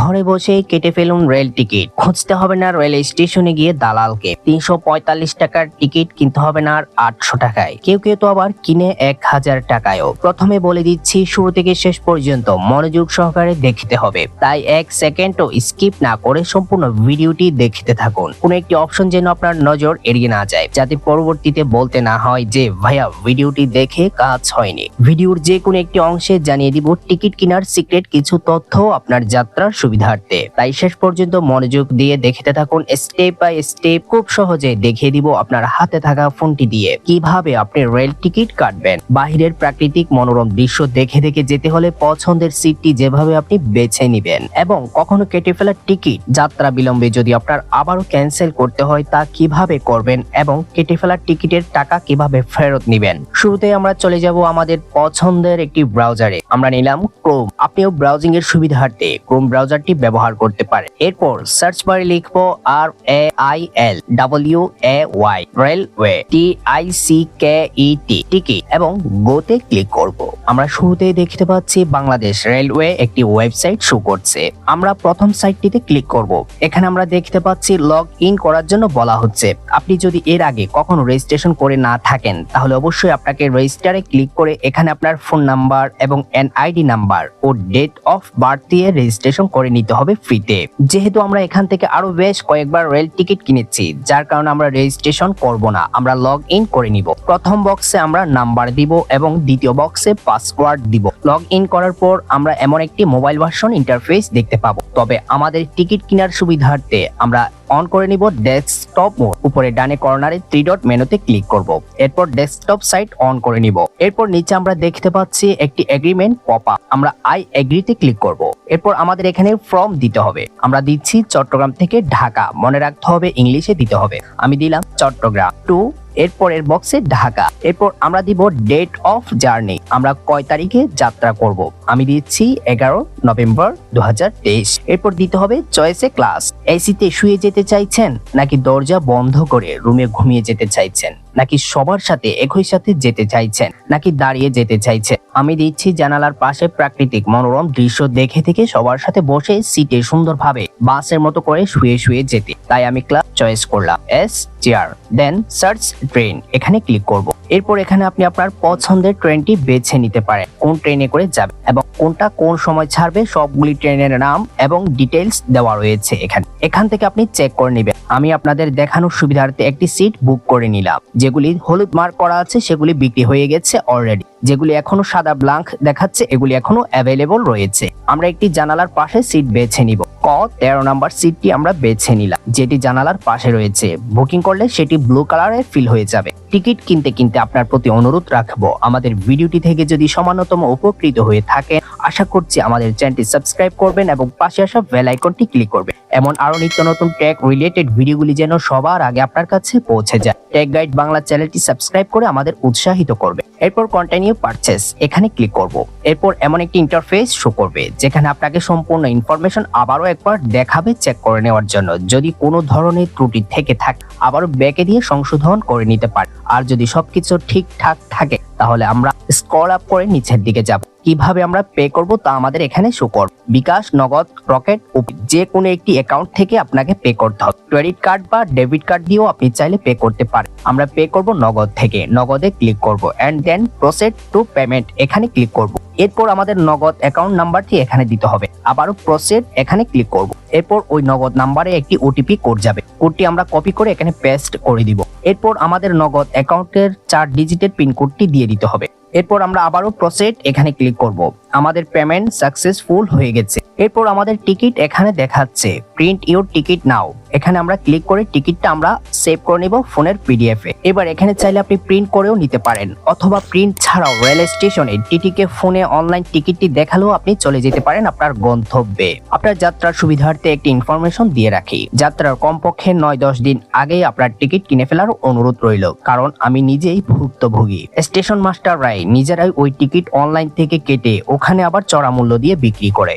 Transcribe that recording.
ঘরে বসে কেটে ফেলুন রেল টিকিট। খুঁজতে হবে না রেল স্টেশনে গিয়ে দালালকে। 345 টাকার টিকিট কিনতে হবে না আর 800 টাকায়। কেউ কেউ তো আবার কিনে 1000 টাকায়ও। প্রথমে বলে দিচ্ছি, শুরু থেকে শেষ পর্যন্ত মনোযোগ সহকারে দেখতে হবে, তাই 1 সেকেন্ডও স্কিপ না করে সম্পূর্ণ ভিডিওটি দেখতে থাকুন। কোন একটি অপশন যেন আপনার নজর এড়িয়ে না যায়, যাতে পরবর্তীতে বলতে না হয় যে ভাইয়া ভিডিওটি দেখে কাজ হয়নি। ভিডিওর যে কোনো একটি অংশে জানিয়ে দিব টিকিট কেনার সিক্রেট কিছু তথ্য আপনার যাত্রার সুবিধার্থে, তাই শেষ পর্যন্ত মনোযোগ দিয়ে দেখতে থাকুন। স্টেপ বাই স্টেপ খুব সহজে দেখিয়ে দিব আপনার হাতে থাকা ফোনটি দিয়ে কিভাবে আপনি রেল টিকিট কাটবেন। বাহিরের প্রাকৃতিক মনোরম দৃশ্য দেখে দেখে যেতে হলে পছন্দের সিটটি যেভাবে আপনি বেছে নিবেন, এবং কখনো কেটে ফেলা টিকিট যাত্রা বিলম্বে যদি আপনার আবারও ক্যান্সেল করতে হয় তা কিভাবে করবেন, এবং কেটে ফেলা টিকিটের টাকা কিভাবে ফেরত নিবেন। শুরুতে আমরা চলে যাব আমাদের পছন্দের একটি ব্রাউজারে। আমরা নিলাম ক্রোম। আপনিও ব্রাউজিং এর সুবিধার্থে ক্রোম ব্রাউজারটি ব্যবহার করতে পারেন। এরপর সার্চ বারে লিখবো RAILWAY রেলওয়ে TICKET টিকিট এবং গোতে ক্লিক করব। আমরা শুরুতেই দেখতে পাচ্ছি বাংলাদেশ রেলওয়ে একটি ওয়েবসাইট শো করছে। আমরা প্রথম সাইটটিতে ক্লিক করব। এখানে আমরা দেখতে পাচ্ছি লগ ইন করার জন্য বলা হচ্ছে। আপনি যদি এর আগে কখনো রেজিস্ট্রেশন করে না থাকেন তাহলে অবশ্যই আপনাকে রেজিস্টারে ক্লিক করে এখানে আপনার ফোন নাম্বার এবং NID নাম্বার ও ডেট অফ বার্থ দিয়ে রেজিস্ট্রেশন করে নিতে হবে ফ্রিতে। যেহেতু আমরা এখান থেকে আরো বেশ কয়েকবার রেল টিকিট কিনেছি, যার কারণে আমরা রেজিস্ট্রেশন করব না, আমরা লগ ইন করে নিব। প্রথম বক্সে আমরা নাম্বার দিব এবং দ্বিতীয় বক্সে পাসওয়ার্ড দিব। লগ ইন করার পর আমরা এমন একটি মোবাইল ভার্সন ইন্টারফেস দেখতে পাবো। তবে আমাদের টিকিট কেনার সুবিধার্থে আমরা অন করে নিব ডেস্কটপ মোড। উপরে ডানে কর্নারে 3 ডট মেনুতে ক্লিক করব। এরপর ডেস্কটপ সাইট অন করে নিব। এরপর নিচে আমরা দেখতে পাচ্ছি একটি এগ্রিমেন্ট পপ আপ। আমরা আই এগ্রিতে ক্লিক করব। এরপর আমাদের এখানে ফর্ম দিতে হবে। আমরা দিচ্ছি চট্টগ্রাম থেকে ঢাকা। মনে রাখতে হবে ইংলিশে দিতে হবে। আমি দিলাম চট্টগ্রাম টু, এরপরের বক্সে ঢাকা। এরপর আমরা দিব ডেট অফ জার্নি। আমরা কয় তারিখে যাত্রা করব। আমি দিচ্ছি 11 নভেম্বর 2023। এরপর দিতে হবে চয়েসে ক্লাস। এসিতে শুয়ে যেতে চাইছেন, নাকি দরজা বন্ধ করে রুমে ঘুমিয়ে যেতে চাইছেন, নাকি সবার সাথে একই সাথে যেতে চাইছেন, নাকি দাঁড়িয়ে যেতে চাইছেন। আমি দিচ্ছি জানালার পাশে প্রাকৃতিক মনোরম দৃশ্য দেখে থেকে সবার সাথে বসে সিটে সুন্দরভাবে বাসের মতো করে শুয়ে শুয়ে যেতে, তাই আমি ক্লাস চয়েস করলাম এস চেয়ার। দেন সার্চ ট্রেন, এখানে ক্লিক করব। এরপর এখানে আপনি আপনার পছন্দের ট্রেনটি বেছে নিতে পারেন, কোন ট্রেনে করে যাবে এবং কোনটা কোন সময় ছাড়বে সবগুলি ট্রেনের নাম এবং ডিটেইলস দেওয়া রয়েছে এখান থেকে আপনি চেক করে নেবেন। আমি আপনাদের দেখানোর সুবিধার্থে একটি সিট বুক করে নিলাম। যেগুলি হলুদ মার্ক করা আছে সেগুলি বিক্রি হয়ে গেছে অলরেডি। যেগুলি এখনো সাদা ব্ল্যাঙ্ক দেখাচ্ছে এগুলি এখনো অ্যাভেলেবল রয়েছে। আমরা একটি জানালার পাশে সিট বেছে নিব। ক 13 নাম্বার সিটটি আমরা বেছে নিলাম, যেটি জানালার পাশে রয়েছে। বুকিং করলে সেটি ব্লু কালারে ফিল হয়ে যাবে। টিকিট কিনতে কিনতে আপনার প্রতি অনুরোধ রাখবো, আমাদের ভিডিওটি থেকে যদি সামান্যতম উপকৃত হয়ে থাকেন আশা করছি আমাদের চ্যানেলটি সাবস্ক্রাইব করবেন এবং পাশে আসা বেল আইকনটি ক্লিক করবেন। এমন আরো নিত্য নতুন টেক রিলেটেড ভিডিওগুলি যেন সবার আগে আপনার কাছে পৌঁছে যায়। টেক গাইড বাংলা চ্যানেলটি সাবস্ক্রাইব করে আমাদের উৎসাহিত করবে। এরপর কন্টিনিউ পারচেজ, এখানে ক্লিক করব। এরপর এমন একটি ইন্টারফেস শো করবে যেখানে আপনাকে সম্পূর্ণ ইনফরমেশন আবারও একবার দেখাবে চেক করে নেওয়ার জন্য। যদি কোনো ধরনের ত্রুটি থেকে থাকে আবারও ব্যাকে দিয়ে সংশোধন করে নিতে পারে। আর যদি সবকিছু ঠিকঠাক থাকে তাহলে আমরা স্ক্রল আপ করে নিচের দিকে যাব। কিভাবে আমরা পে করব তা আমাদের এখানে শো করবে। বিকাশ, নগদ, রকেট, যে কোনো একটি অ্যাকাউন্ট থেকে আপনাকে পে করতে হবে। ক্রেডিট কার্ড বা ডেবিট কার্ড দিয়েও আপনি চাইলে পে করতে পারেন। আমরা পে করব নগদ থেকে। নগদে ক্লিক করব and then proceed to payment, এখানে ক্লিক করব। এরপর আমাদের নগদ অ্যাকাউন্ট নাম্বারটি এখানে দিতে হবে। আবারও প্রসিড, এখানে ক্লিক করব। এরপর ওই নগদ নাম্বারে একটি ওটিপি কোড যাবে। কোডটি আমরা কপি করে এখানে পেস্ট করে দিব। এরপর আমাদের নগদ অ্যাকাউন্টের 4 ডিজিটের পিন কোডটি দিয়ে দিতে হবে। এরপর আমরা আবারও প্রসিড, এখানে ক্লিক করব। আমাদের পেমেন্ট সাকসেসফুল হয়ে গেছে। এরপর আমাদের টিকিট এখানে দেখাচ্ছে প্রিন্ট ইউর টিকিট নাও। এখানে আমরা ক্লিক করে টিকিটটা আমরা সেভ করে নিব ফোনের PDF এ। এবার এখানে চাইলে আপনি প্রিন্ট করেও নিতে পারেন, অথবা প্রিন্ট ছাড়াও রেল স্টেশনে টিটিকে ফোনে অনলাইন টিকিটটি দেখালেও আপনি চলে যেতে পারেন আপনার গন্তব্যে। আপনার যাত্রার সুবিধার্থে একটি ইনফরমেশন দিয়ে রাখি, যাত্রার কমপক্ষে 9-10 দিন আগেই আপনার টিকিট কিনে ফেলার অনুরোধ রইল, কারণ আমি নিজেই ভুক্তভোগী। স্টেশন মাস্টাররাই নিজেরাই ওই টিকিট অনলাইন থেকে কেটে ওখানে আবার চড়া মূল্য দিয়ে বিক্রি করে।